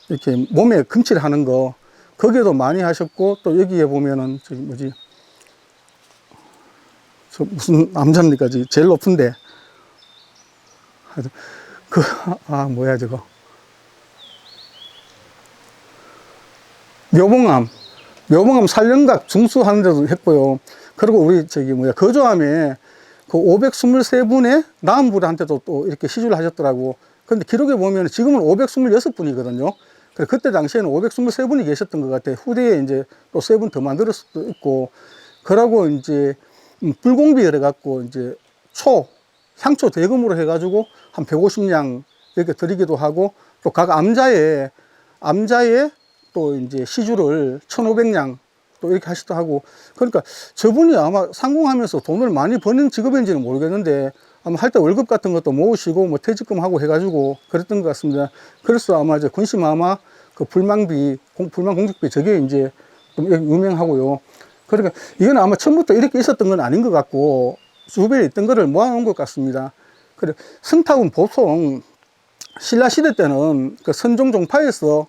이렇게 몸에 금칠하는 거, 거기에도 많이 하셨고, 또 여기에 보면은 저 무슨 남자입니까? 제일 높은데 뭐야 저거, 묘봉암 살령각 중수하는 데도 했고요. 그리고 우리 거조암에 그 523분의 나음부한테도 또 이렇게 시주를 하셨더라고. 근데 기록에 보면 지금은 526분이거든요. 그때 당시에는 523분이 계셨던 것 같아요. 후대에 이제 또 3분 더 만들었을 수도 있고. 그러고 이제 불공비 그래갖고 이제 향초 대금으로 해가지고 한 150냥 이렇게 드리기도 하고, 또 각 암자에 또 이제 시주를 1,500냥 또 이렇게 하시기도 하고. 그러니까 저분이 아마 상궁하면서 돈을 많이 버는 직업인지는 모르겠는데, 아마 할 때 월급 같은 것도 모으시고 뭐 퇴직금 하고 해가지고 그랬던 것 같습니다. 그래서 아마 이제 권시마마 그 불망공직비 저게 이제 좀 유명하고요. 그러니까 이건 아마 처음부터 이렇게 있었던 건 아닌 것 같고, 주변에 있던 거를 모아놓은 것 같습니다. 그래, 성탑은 보통 신라시대 때는 그 선종 종파에서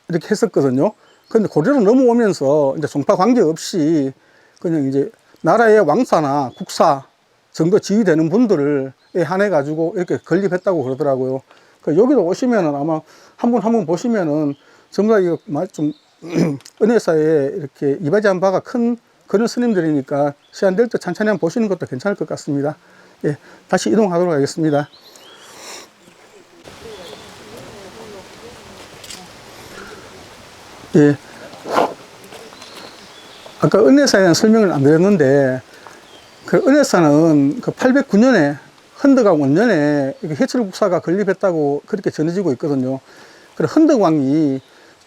이렇게 했었거든요. 근데 고려로 넘어오면서 이제 종파 관계없이 그냥 이제 나라의 왕사나 국사 정도 지휘되는 분들을 한해 가지고 이렇게 건립했다고 그러더라고요. 여기도 오시면은 아마 한 분 보시면은 전부 다 이거 좀 은혜사에 이렇게 이바지한 바가 큰 그런 스님들이니까 시간 될 때 천천히 한번 보시는 것도 괜찮을 것 같습니다. 예, 다시 이동하도록 하겠습니다. 예. 아까 은혜사에 대한 설명을 안 드렸는데, 그 은혜사는 그 809년에 헌덕왕 원년에 해철국사가 건립했다고 그렇게 전해지고 있거든요. 그래, 헌덕왕이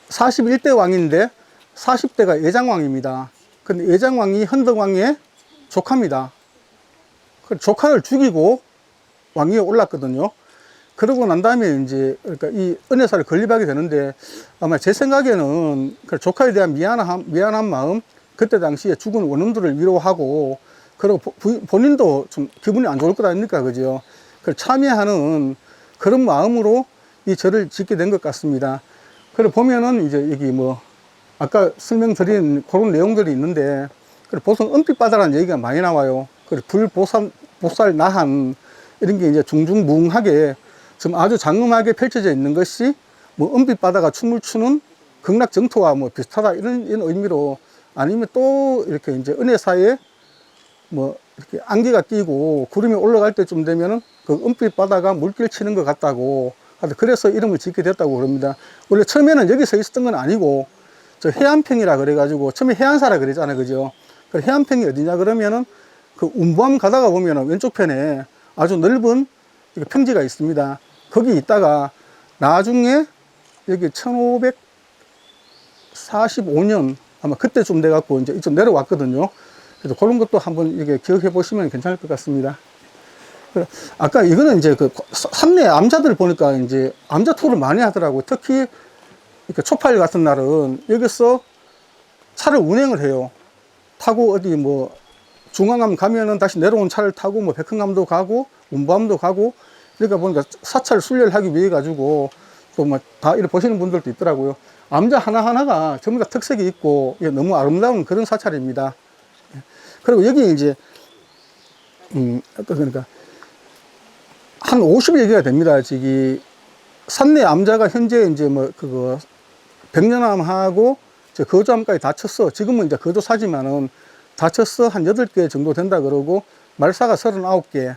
41대 왕인데 40대가 예장왕입니다. 근데 예장왕이 헌덕왕의 조카입니다. 그 조카를 죽이고 왕위에 올랐거든요. 그러고 난 다음에 이제 그러니까 이 은혜사를 건립하게 되는데, 아마 제 생각에는 그 조카에 대한 미안한 마음, 그때 당시에 죽은 원혼들을 위로하고, 그리고 본인도 좀 기분이 안 좋을 것 아닙니까, 그죠? 그걸 참여하는 그런 마음으로 이 절을 짓게 된 것 같습니다. 그리고 보면은 이제 여기 뭐 아까 설명드린 그런 내용들이 있는데, 보통 은빛바다라는 얘기가 많이 나와요. 그리고 불보살 나한 이런 게 이제 중중무궁하게 좀 아주 장엄하게 펼쳐져 있는 것이 뭐 은빛바다가 춤을 추는 극락정토와 뭐 비슷하다 이런 의미로, 아니면 또 이렇게 이제 은혜사에 뭐 이렇게 안개가 끼고 구름이 올라갈 때쯤 되면은 그 은빛바다가 물길 치는 것 같다고, 그래서 이름을 짓게 됐다고 그럽니다. 원래 처음에는 여기 서 있었던 건 아니고 저 해안평이라 그래가지고 처음에 해안사라 그랬잖아요, 그죠? 그 해안평이 어디냐 그러면은 그 운보암 가다가 보면은 왼쪽 편에 아주 넓은 평지가 있습니다. 거기 있다가 나중에 여기 1545년 아마 그때쯤 돼갖고 이제 이쪽 내려왔거든요. 그래서 그런 것도 한번 이렇게 기억해 보시면 괜찮을 것 같습니다. 아까 이거는 이제 그 삼례 암자들 보니까 이제 암자 투어를 많이 하더라고요. 특히 이렇게 초파일 같은 날은 여기서 차를 운행을 해요. 타고 어디 뭐 중앙암 가면은 다시 내려온 차를 타고 뭐 백흥암도 가고 운보암도 가고, 그러니까 보니까 사찰 순례를 하기 위해 가지고 또 뭐 다 이렇게 보시는 분들도 있더라고요. 암자 하나하나가 전부 다 특색이 있고 너무 아름다운 그런 사찰입니다. 그리고 여기 이제 그러니까 한 50여 개가 됩니다. 저기 산내 암자가 현재 이제 뭐 그거 백년암하고 거조암까지 다 쳤어. 지금은 이제 거조사지만은 다 쳤어. 한 8개 정도 된다 그러고 말사가 39개.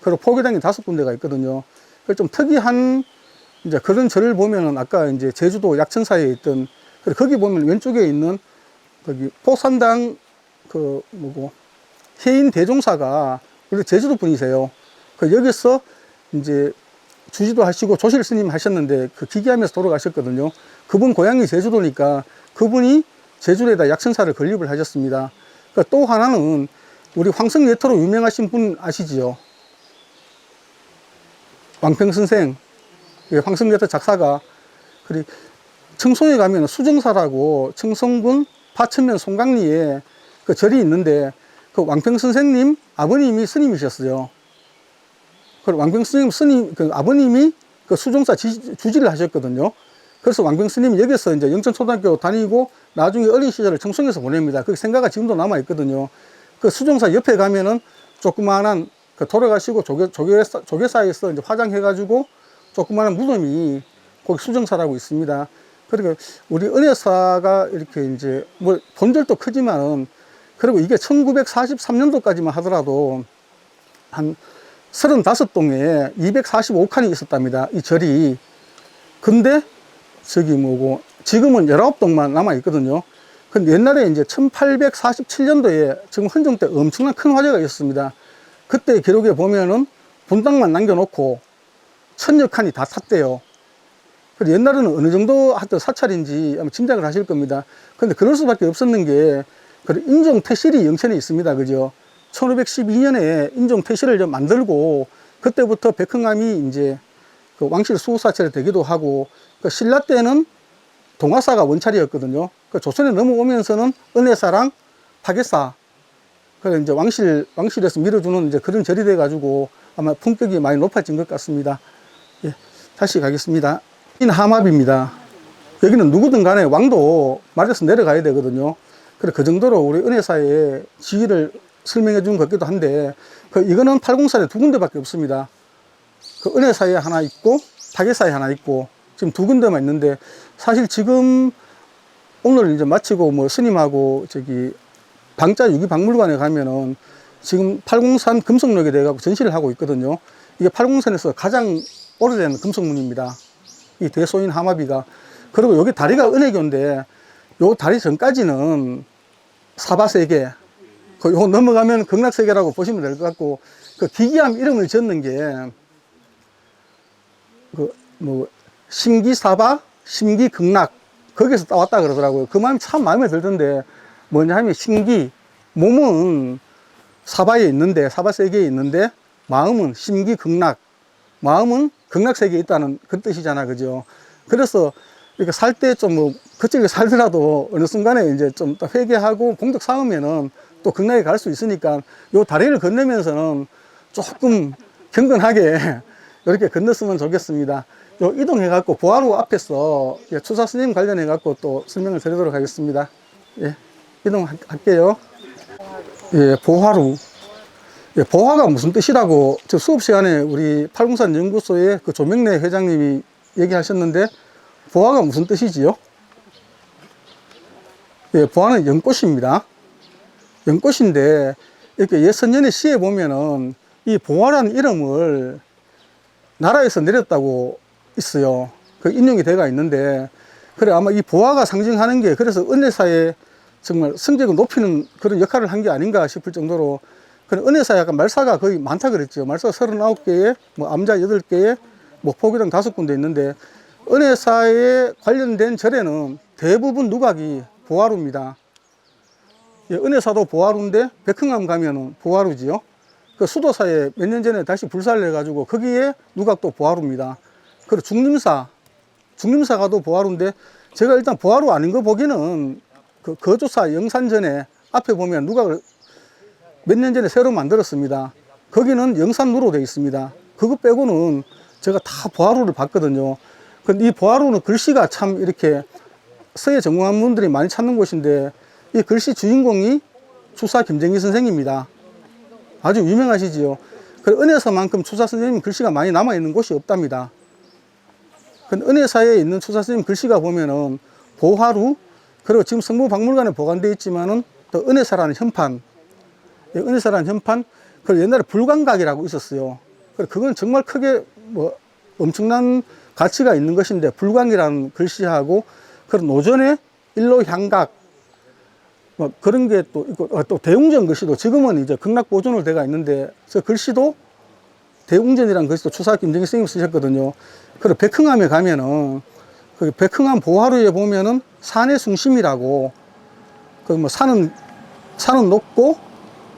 그리고 포교당이 5군데가 있거든요. 그 좀 특이한 이제 그런 절을 보면은 아까 이제 제주도 약천사에 있던, 그리고 거기 보면 왼쪽에 있는 거기 포산당 그 뭐고 해인 대종사가 원래 제주도 분이세요. 그 여기서 이제 주지도 하시고 조실 스님 하셨는데 그 기기하면서 돌아가셨거든요. 그분 고향이 제주도니까 그분이 제주도에다 약천사를 건립을 하셨습니다. 그러니까 또 하나는 우리 황성예터로 유명하신 분 아시지요? 왕평선생, 황성예터 작사가. 그리고 청송에 가면 수정사라고 청송군 파천면 송강리에 그 절이 있는데 그 왕평선생님 아버님이 스님이셨어요. 그 왕평스님 스님 그 아버님이 그 수종사 주지를 하셨거든요. 그래서 왕평스님이 여기서 이제 영천초등학교 다니고 나중에 어린 시절을 청송에서 보냅니다. 그 생가가 지금도 남아 있거든요. 그 수종사 옆에 가면은 조그마한 그 돌아가시고 조계사에서 이제 화장해가지고 조그마한 무덤이 거기 수정사라고 있습니다. 그리고 우리 은혜사가 이렇게 이제 뭐 본절도 크지만은, 그리고 이게 1943년도까지만 하더라도 한 35동에 245칸이 있었답니다. 이 절이. 근데 저기 뭐고 지금은 19동만 남아 있거든요. 근데 옛날에 이제 1847년도에 지금 헌정 때 엄청난 큰 화재가 있었습니다. 그때 기록에 보면은 분당만 남겨놓고 1000여 칸이 다 탔대요. 그래서 옛날에는 어느 정도 하여튼 사찰인지 아마 짐작을 하실 겁니다. 근데 그럴 수밖에 없었는 게 인종태실이 영천에 있습니다. 그죠? 1512년에 인종태실을 좀 만들고 그때부터 백흥암이 이제 그 왕실 수호사찰이 되기도 하고, 그 신라 때는 동화사가 원찰이었거든요. 그 조선에 넘어오면서는 은혜사랑 파괴사, 그래 이제 왕실에서 밀어주는 이제 그런 절이 돼가지고 아마 품격이 많이 높아진 것 같습니다. 예, 다시 가겠습니다. 하마비입니다. 여기는 누구든 간에 왕도 말에서 내려가야 되거든요. 그래 그 정도로 우리 은혜사의 지위를 설명해 준 것 같기도 한데, 이거는 팔공산에 2군데밖에 없습니다. 그 은혜사에 하나 있고 파괴사에 하나 있고 지금 2군데만 있는데, 사실 지금 오늘 이제 마치고 뭐 스님하고 저기 방자 유기박물관에 가면은 지금 팔공산 금속록에 대해 갖고 전시를 하고 있거든요. 이게 팔공산에서 가장 오래된 금속문입니다. 이 대소인 하마비가. 그리고 여기 다리가 은혜교인데 요 다리 전까지는 사바세계, 요 넘어가면 극락세계라고 보시면 될 것 같고, 그 기기암 이름을 짓는 게 그 뭐 심기사바, 심기극락, 거기서 따왔다 그러더라고요. 그 마음이 참 마음에 들던데, 뭐냐 하면 신기, 몸은 사바에 있는데, 사바세계에 있는데 마음은 심기극락, 마음은 극락세계에 있다는 그 뜻이잖아. 그죠? 그래서 이렇게 살 때 좀 뭐 그쪽에 살더라도 어느 순간에 이제 좀 회개하고 공덕 쌓으면은 또 극락에 갈 수 있으니까 요 다리를 건너면서는 조금 경건하게 이렇게 건넜으면 좋겠습니다. 요 이동해갖고 보화루 앞에서 추사 스님 관련해갖고 또 설명을 드리도록 하겠습니다. 예, 이동할게요. 예, 보화루. 예, 보화가 무슨 뜻이라고 저 수업 시간에 우리 팔공산 연구소의 그 조명래 회장님이 얘기하셨는데, 보화가 무슨 뜻이지요? 예, 보화는 연꽃입니다. 연꽃인데 이렇게 예선년의 시에 보면은 이 보화라는 이름을 나라에서 내렸다고 있어요. 그 인용이 돼가 있는데, 그래 아마 이 보화가 상징하는 게 그래서 은혜사에 정말 성적을 높이는 그런 역할을 한 게 아닌가 싶을 정도로, 은혜사에 약간 말사가 거의 많다 그랬죠. 말사가 39개에 뭐 암자 8개에 뭐 포교당 5군데 있는데, 은혜사에 관련된 절에는 대부분 누각이 보화루입니다. 예, 은혜사도 보화루인데 백흥암 가면은 보화루지요. 그 수도사에 몇 년 전에 다시 불사를 해가지고 거기에 누각도 보화루입니다. 그리고 중림사가도 보화루인데, 제가 일단 보화루 아닌 거 보기는 그 거조사 영산전에 앞에 보면 누각을 몇 년 전에 새로 만들었습니다. 거기는 영산루로 되어 있습니다. 그거 빼고는 제가 다 보화루를 봤거든요. 근데 이 보화루는 글씨가 참 이렇게 서예 전공한 분들이 많이 찾는 곳인데, 이 글씨 주인공이 추사 김정희 선생입니다. 아주 유명하시지요. 그 은혜사만큼 추사 선생님 글씨가 많이 남아있는 곳이 없답니다. 근데 은혜사에 있는 추사 선생님 글씨가 보면은 보화루, 그리고 지금 성모박물관에 보관되어 있지만은 또 은혜사라는 현판, 은혜사라는 현판, 그리고 옛날에 불광각이라고 있었어요. 그건 정말 크게 뭐 엄청난 가치가 있는 것인데, 불광이라는 글씨하고 그런 노전의 일로향각 뭐 그런 게 또 있고, 또 대웅전 글씨도 지금은 이제 극락보존으로 되어 있는데, 저 글씨도 대웅전이라는 글씨도 추사 김정희 선생님이 쓰셨거든요. 그리고 백흥암에 가면은 그 백흥암 보화루에 보면은 산의 숭심이라고, 그 뭐 산은 높고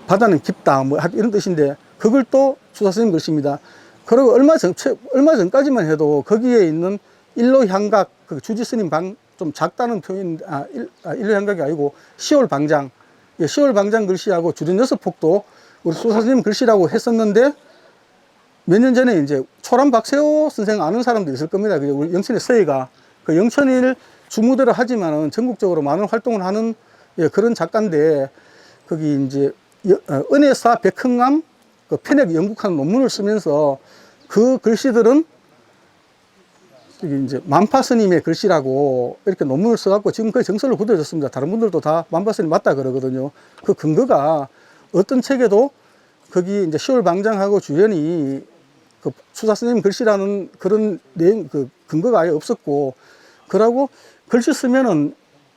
바다는 깊다 뭐 이런 뜻인데, 그걸 또 추사 선생님 글씨입니다. 그리고 얼마 전까지만 해도 거기에 있는 일로향각, 그 주지스님 방 좀 작다는 표현, 일로향각이 아니고 시월방장, 시월방장 글씨하고 주전 6폭도 우리 추사 선생님 글씨라고 했었는데, 몇 년 전에 이제 초람 박세호 선생 아는 사람도 있을 겁니다. 우리 영천의 서예가 그 영천일 주무대로 하지만은 전국적으로 많은 활동을 하는 그런 작가인데, 거기 이제 은혜사 백흥암 그 편액 영국하는 논문을 쓰면서 그 글씨들은 여기 이제 만파 스님의 글씨라고 이렇게 논문을 써갖고 지금 거의 정설로 굳어졌습니다. 다른 분들도 다 만파 스님 맞다 그러거든요. 그 근거가 어떤 책에도 거기 이제 시월방장하고 주연이 그 추사 스님 글씨라는 그런 내용, 그 근거가 아예 없었고, 그러고 글씨 쓰면은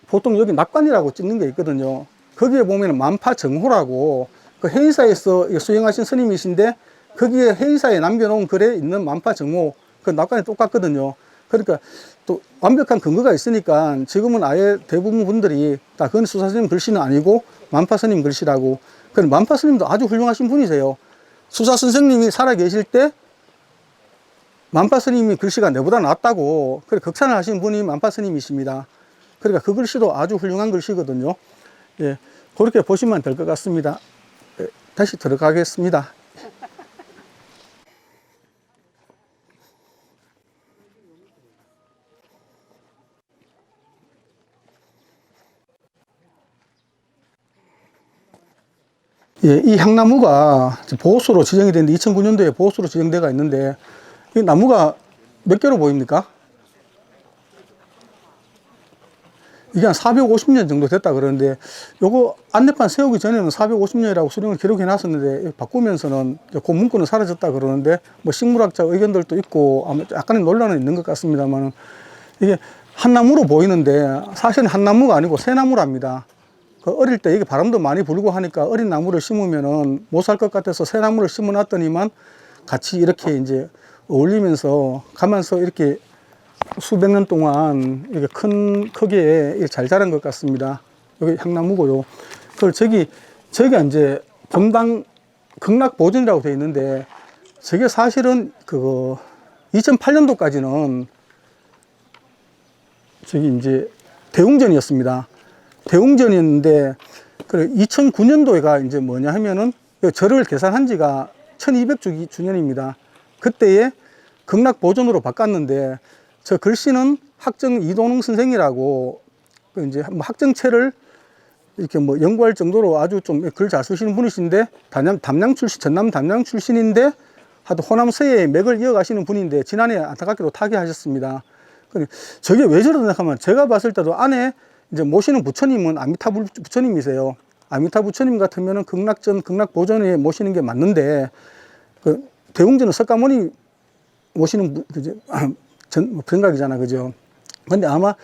보통 여기 낙관이라고 찍는 게 있거든요. 거기에 보면은 만파 정호라고 그 해인사에서 수행하신 스님이신데, 거기에 해인사에 남겨놓은 글에 있는 만파 정호, 그 낙관이 똑같거든요. 그러니까 또 완벽한 근거가 있으니까 지금은 아예 대부분 분들이 다 그건 추사 스님 글씨는 아니고 만파 스님 글씨라고. 그 만파 스님도 아주 훌륭하신 분이세요. 추사 선생님이 살아 계실 때 만파 스님이 글씨가 내보다 낫다고 그래 극찬을 하신 분이 만파 스님이십니다. 그러니까 그 글씨도 아주 훌륭한 글씨거든요. 예, 그렇게 보시면 될 것 같습니다. 예, 다시 들어가겠습니다. 예, 이 향나무가 보호수로 지정이 됐는데 2009년도에 보호수로 지정되어 있는데, 이 나무가 몇 개로 보입니까? 이게 한 450년 정도 됐다 그러는데, 요거 안내판 세우기 전에는 450년이라고 수령을 기록해 놨었는데, 바꾸면서는 그 문구는 사라졌다 그러는데, 뭐 식물학자 의견들도 있고 아마 약간의 논란은 있는 것 같습니다만, 이게 한 나무로 보이는데 사실은 한 나무가 아니고 새 나무랍니다. 그 어릴 때 이게 바람도 많이 불고 하니까 어린 나무를 심으면은 못 살 것 같아서 새 나무를 심어 놨더니만 같이 이렇게 이제 어울리면서 가면서 이렇게 수백 년 동안 이렇게 큰 크기에 잘 자란 것 같습니다. 여기 향나무고요. 그리고 저기가 이제 본당 극락보존이라고 되어 있는데, 저게 사실은 그 2008년도까지는 저기 이제 대웅전이었습니다. 대웅전이었는데, 2009년도에가 이제 뭐냐 하면은 절을 개산한 지가 1200주년입니다. 그때에 극락보존으로 바꿨는데, 저 글씨는 학정 이도능 선생이라고 그 이제 학정체를 이렇게 뭐 연구할 정도로 아주 좀 글 잘 쓰시는 분이신데, 담양 출신, 전남 담양 출신인데, 하여튼 호남 서예의 맥을 이어가시는 분인데, 지난해 안타깝게도 타계하셨습니다. 저게 왜 저러냐 하면, 제가 봤을 때도 안에 이제 모시는 부처님은 아미타 부처님이세요. 아미타 부처님 같으면은 극락전, 극락보존에 모시는 게 맞는데, 그 대웅전은 석가모니 모시는 생각이잖아, 그죠? 근데 아마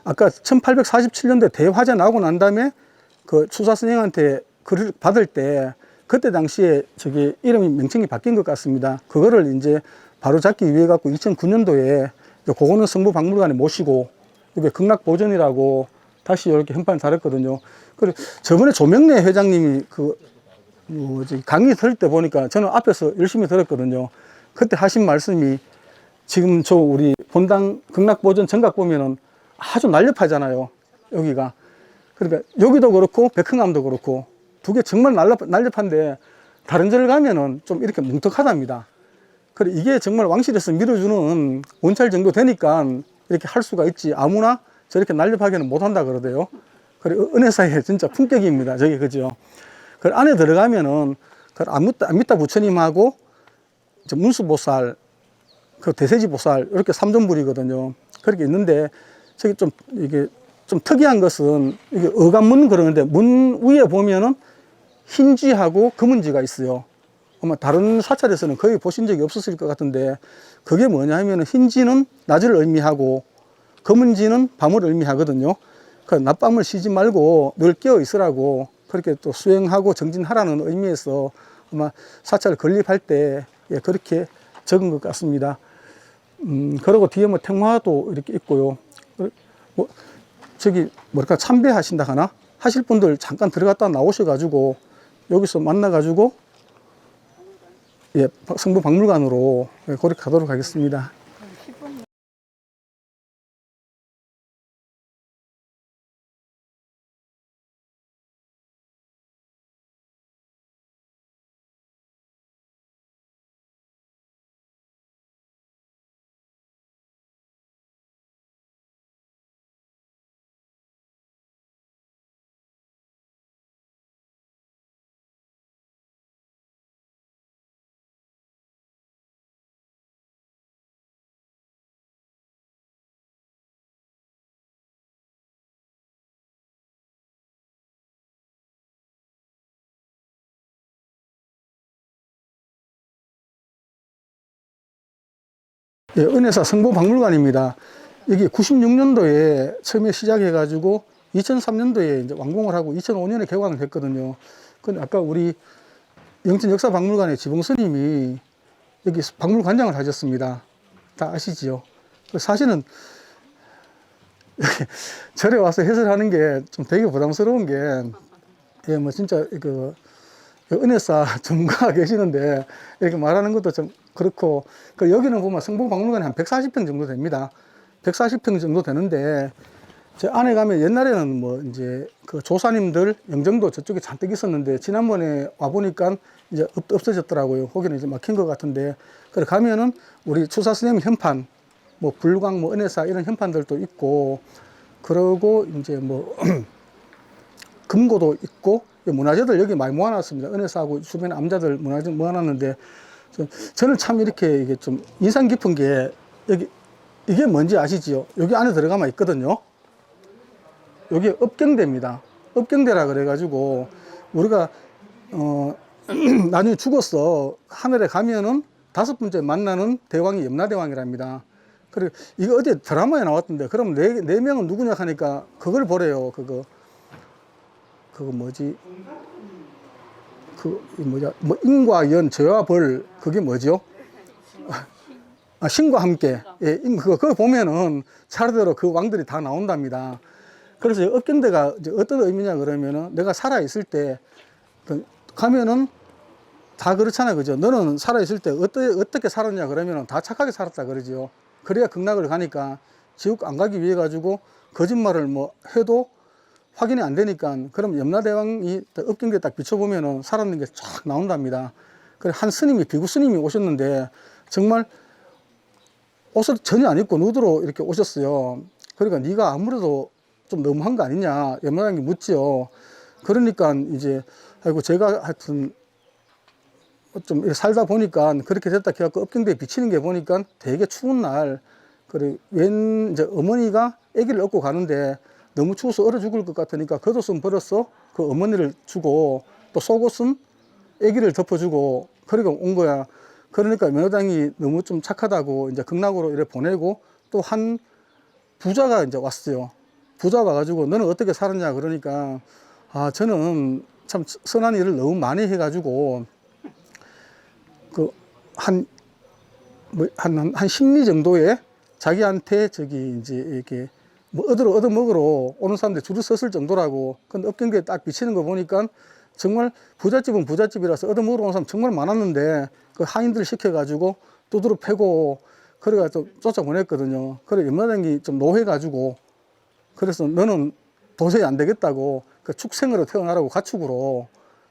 아까 1847년도에 대화제 나오고 난 다음에 그 추사 선생한테 글을 받을 때, 그때 당시에 저기 이름이 명칭이 바뀐 것 같습니다. 그거를 이제 바로 잡기 위해 갖고 2009년도에 그거는 성모박물관에 모시고, 이게 극락보존이라고 다시 이렇게 현판을 달았거든요. 그리고 저번에 조명래 회장님이 강의 들을 때 보니까 저는 앞에서 열심히 들었거든요. 그때 하신 말씀이, 지금 우리 본당 극락보존 정각 보면은 아주 날렵하잖아요, 여기가. 그러니까 여기도 그렇고 백흥암도 그렇고 두 개 정말 날렵한데, 다른 절을 가면은 좀 이렇게 뭉툭하답니다. 그래, 이게 정말 왕실에서 밀어주는 원찰 정도 되니까 이렇게 할 수가 있지. 아무나 저렇게 날렵하게는 못 한다 그러대요. 그래, 은혜사의 진짜 품격입니다. 저게, 그죠? 그 안에 들어가면은, 그 안미따 부처님하고 문수보살, 그 대세지보살, 이렇게 삼존불이거든요. 그렇게 있는데, 저기 좀, 이게 좀 특이한 것은, 이게 어간문 그러는데, 문 위에 보면은 흰지하고 검은지가 있어요. 아마 다른 사찰에서는 거의 보신 적이 없었을 것 같은데, 그게 뭐냐 하면은 흰지는 낮을 의미하고, 검은지는 밤을 의미하거든요. 그 낮밤을 쉬지 말고 늘 깨어 있으라고 그렇게 또 수행하고 정진하라는 의미에서 아마 사찰 건립할 때 예, 그렇게 적은 것 같습니다. 그리고 뒤에 뭐 택마도 이렇게 있고요. 뭐 저기 뭐랄까 참배하신다 하나 하실 분들 잠깐 들어갔다 나오셔가지고 여기서 만나가지고 예, 성부 박물관으로 예, 그렇게 가도록 하겠습니다. 예, 은혜사 성보박물관입니다. 이게 96년도에 처음에 시작해가지고 2003년도에 이제 완공을 하고 2005년에 개관을 했거든요. 근데 아까 우리 영천역사박물관의 지봉스님이 여기 박물관장을 하셨습니다. 다 아시지요? 사실은 절에 와서 해설하는 게 좀 되게 부담스러운 게, 예, 뭐 진짜 그 은혜사 전문가가 계시는데 이렇게 말하는 것도 좀 그렇고, 그 여기는 보면 성북박물관이 한 140평 정도 됩니다. 140평 정도 되는데, 제 안에 가면 옛날에는 뭐 이제 그 조사님들 영정도 저쪽에 잔뜩 있었는데, 지난번에 와보니까 이제 없어졌더라고요. 거기는 이제 막힌 것 같은데, 그래 가면은 우리 추사스님 현판, 뭐 불광, 뭐 은혜사 이런 현판들도 있고, 그러고 이제 뭐 금고도 있고, 문화재들 여기 많이 모아놨습니다. 은혜사하고 주변에 암자들 문화재 모아놨는데, 저는 참 이렇게 이게 좀 인상 깊은 게, 여기 이게 뭔지 아시지요? 여기 안에 들어가면 있거든요. 여기 업경대입니다. 업경대라 그래가지고 우리가 나중에 죽어서 하늘에 가면은 5번째 만나는 대왕이 염라대왕이랍니다. 그리고 이거 어디 드라마에 나왔던데, 그럼 네 명은 누구냐 하니까 그걸 보래요. 그거 뭐지? 뭐 인과 연, 죄와 벌, 그게 뭐죠? 아, 신과 함께. 예, 그거 보면은 차례대로 그 왕들이 다 나온답니다. 그래서 업경대가 이제 어떤 의미냐 그러면은, 내가 살아있을 때 가면은 다 그렇잖아요. 그죠? 너는 살아있을 때 어떻게 살았냐 그러면은 다 착하게 살았다 그러죠. 그래야 극락을 가니까, 지옥 안 가기 위해 가지고 거짓말을 뭐 해도 확인이 안 되니까, 그럼 염라대왕이 업경대에 딱 비춰보면은 살았는 게 쫙 나온답니다. 그래, 한 스님이, 비구 스님이 오셨는데, 정말 옷을 전혀 안 입고 누드로 이렇게 오셨어요. 그러니까 네가 아무래도 좀 너무한 거 아니냐, 염라대왕이 묻지요. 그러니까 이제, 아이고, 제가 하여튼 좀 살다 보니까 그렇게 됐다 해갖고 업경대에 비치는 게 보니까 되게 추운 날, 그래, 이제 어머니가 아기를 업고 가는데 너무 추워서 얼어 죽을 것 같으니까 겉옷은 벌어서 그 어머니를 주고, 또 속옷은 아기를 덮어주고, 그러니까 온 거야. 그러니까 며느당이 너무 좀 착하다고 이제 극락으로 이렇게 보내고, 또 한 부자가 이제 왔어요. 부자 와가지고 너는 어떻게 살았냐 그러니까, 아, 저는 참 선한 일을 너무 많이 해가지고 그 한 심리 정도에 자기한테 저기 이제 이렇게 뭐 얻어먹으러 오는 사람들 줄을 섰을 정도라고. 근데 업경대에 딱 비치는 거 보니까 정말 부잣집은 부잣집이라서 얻어먹으러 오는 사람 정말 많았는데, 그 하인들 시켜가지고 두드러 패고 그래가지고 쫓아보냈거든요. 그래 염라대왕이 좀 노해가지고, 그래서 너는 도저히 안 되겠다고 그 축생으로 태어나라고 가축으로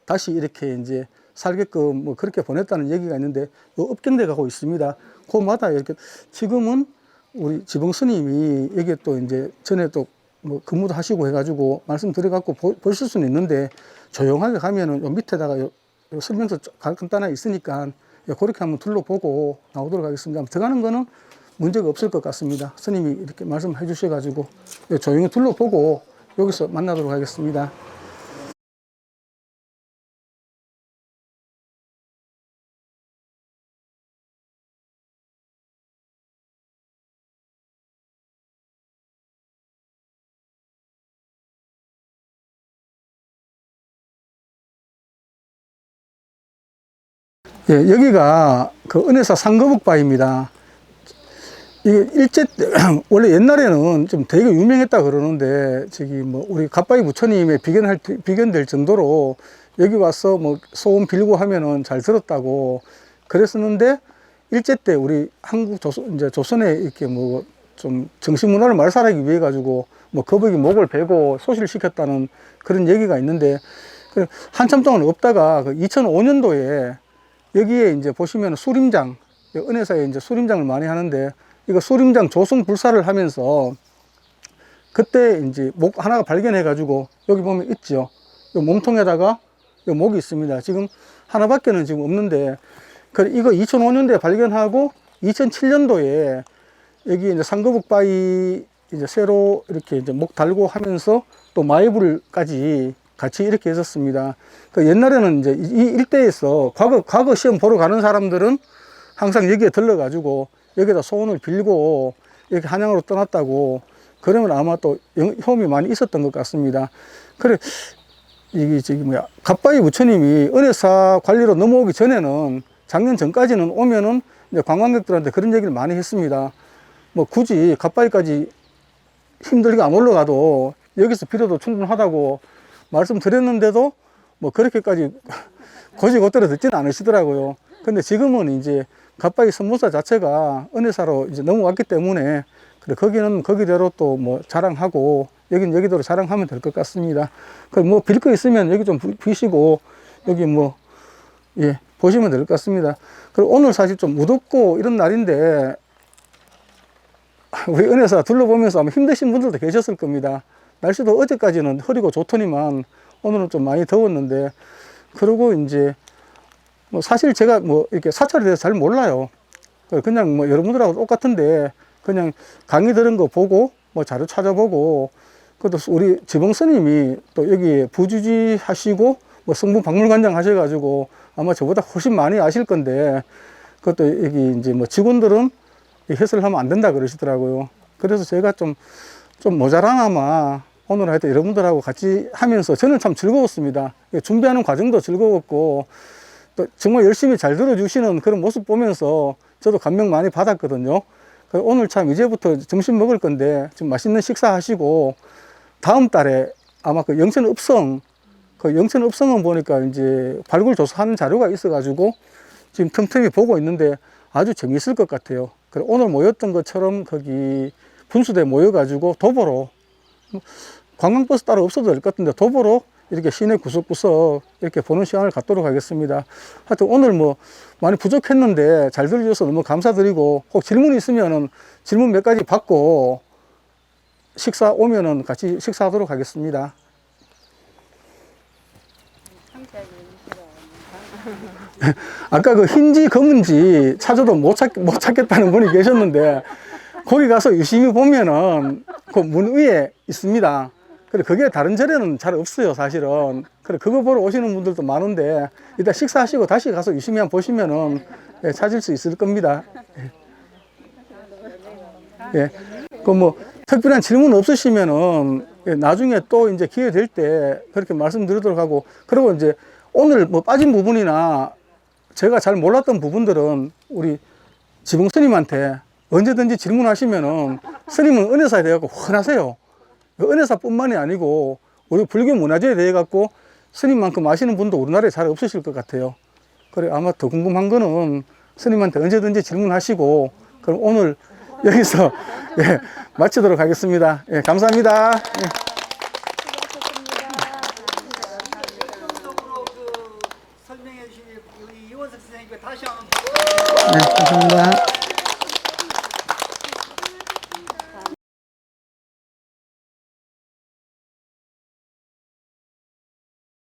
다시 이렇게 이제 살게끔 뭐 그렇게 보냈다는 얘기가 있는데 요 업경대 가고 있습니다. 그마다 이렇게 지금은 우리 지봉 스님이 여기 또 이제 전에 또 뭐 근무도 하시고 해가지고 말씀드려갖고 보실 수는 있는데 조용하게 가면은 요 밑에다가 요 설명서 간단하게 있으니까 그렇게 한번 둘러보고 나오도록 하겠습니다. 들어가는 거는 문제가 없을 것 같습니다. 스님이 이렇게 말씀해 주셔가지고 조용히 둘러보고 여기서 만나도록 하겠습니다. 예, 여기가 그 은혜사 상거북바입니다. 이게 일제 때, 원래 옛날에는 좀 되게 유명했다 그러는데, 저기 뭐, 우리 갓바위 부처님의 비견될 정도로 여기 와서 뭐 소원 빌고 하면은 잘 들었다고 그랬었는데, 일제 때 우리 한국 이제 조선에 이렇게 뭐 좀 정신문화를 말살하기 위해 가지고 뭐 거북이 목을 베고 소실시켰다는 그런 얘기가 있는데, 한참 동안 없다가 그 2005년도에 여기에 이제 보시면 수림장, 은혜사에 이제 수림장을 많이 하는데, 이거 수림장 조성 불사를 하면서 그때 이제 목 하나가 발견해가지고 여기 보면 있죠. 이 몸통에다가 이 목이 있습니다. 지금 하나밖에는 지금 없는데, 이거 2005년도에 발견하고 2007년도에 여기 이제 상거북바위 이제 새로 이렇게 이제 목 달고 하면서 또 마이불까지 같이 이렇게 했었습니다. 그 옛날에는 이제 이 일대에서 과거 시험 보러 가는 사람들은 항상 여기에 들러가지고 여기다 소원을 빌고 이렇게 한양으로 떠났다고, 그러면 아마 또 효험이 많이 있었던 것 같습니다. 그래, 이게 저기 뭐야, 갓바위 부처님이 은혜사 관리로 넘어오기 전에는 작년 전까지는 오면은 이제 관광객들한테 그런 얘기를 많이 했습니다. 뭐 굳이 갓바위까지 힘들게 안 올라가도 여기서 빌어도 충분하다고 말씀드렸는데도 뭐 그렇게까지 고지고대로 듣지는 않으시더라고요. 근데 지금은 이제 갓바위 선무사 자체가 은혜사로 이제 넘어왔기 때문에 그래, 거기는 거기대로 또 뭐 자랑하고 여기는 여기대로 자랑하면 될 것 같습니다. 그 뭐 빌 거 있으면 여기 좀 비시고 여기 뭐 예 보시면 될 것 같습니다. 그리고 오늘 사실 좀 무덥고 이런 날인데 우리 은혜사 둘러보면서 아마 힘드신 분들도 계셨을 겁니다. 날씨도 어제까지는 흐리고 좋더니만 오늘은 좀 많이 더웠는데, 그리고 이제 뭐 사실 제가 뭐 이렇게 사찰에 대해서 잘 몰라요. 그냥 뭐 여러분들하고 똑같은데 그냥 강의 들은 거 보고 뭐 자료 찾아보고, 그것도 우리 지봉 스님이 또 여기 부주지 하시고 뭐 성분 박물관장 하셔가지고 아마 저보다 훨씬 많이 아실 건데, 그것도 여기 이제 뭐 직원들은 해설을 하면 안 된다 그러시더라고요. 그래서 제가 좀 모자라나마 오늘 하여튼 여러분들하고 같이 하면서 저는 참 즐거웠습니다. 준비하는 과정도 즐거웠고, 또 정말 열심히 잘 들어주시는 그런 모습 보면서 저도 감명 많이 받았거든요. 오늘 참 이제부터 점심 먹을 건데 좀 맛있는 식사 하시고, 다음 달에 아마 그 영천읍성, 그 영천읍성은 보니까 이제 발굴 조사하는 자료가 있어가지고 지금 틈틈이 보고 있는데 아주 재미있을 것 같아요. 오늘 모였던 것처럼 거기 분수대 모여가지고 도보로, 관광버스 따로 없어도 될 것 같은데 도보로 이렇게 시내 구석구석 이렇게 보는 시간을 갖도록 하겠습니다. 하여튼 오늘 뭐 많이 부족했는데 잘 들어주셔서 너무 감사드리고, 혹 질문 있으면은 질문 몇 가지 받고 식사 오면은 같이 식사하도록 하겠습니다. 아까 그 흰지 검은지 찾아도 못 찾겠다는 분이 계셨는데, 거기 가서 유심히 보면은 그 문 위에 있습니다. 그래, 그게 다른 절에는 잘 없어요, 사실은. 그래, 그거 보러 오시는 분들도 많은데, 이따 식사하시고 다시 가서 유심히 한번 보시면은 예, 찾을 수 있을 겁니다. 예. 그 뭐 특별한 질문 없으시면은 예, 나중에 또 이제 기회 될 때 그렇게 말씀드리도록 하고, 그리고 이제 오늘 뭐 빠진 부분이나 제가 잘 몰랐던 부분들은 우리 지봉 스님한테 언제든지 질문하시면은, 스님은 은혜사에 대해 갖고 훤하세요. 은혜사뿐만이 아니고 우리 불교 문화재에 대해 갖고 스님만큼 아시는 분도 우리나라에 잘 없으실 것 같아요. 그래, 아마 더 궁금한 거는 스님한테 언제든지 질문하시고, 그럼 오늘 여기서 예, 마치도록 하겠습니다. 예, 감사합니다. 예. 적으로 설명해 주신 다시 한번 네, 감사합니다.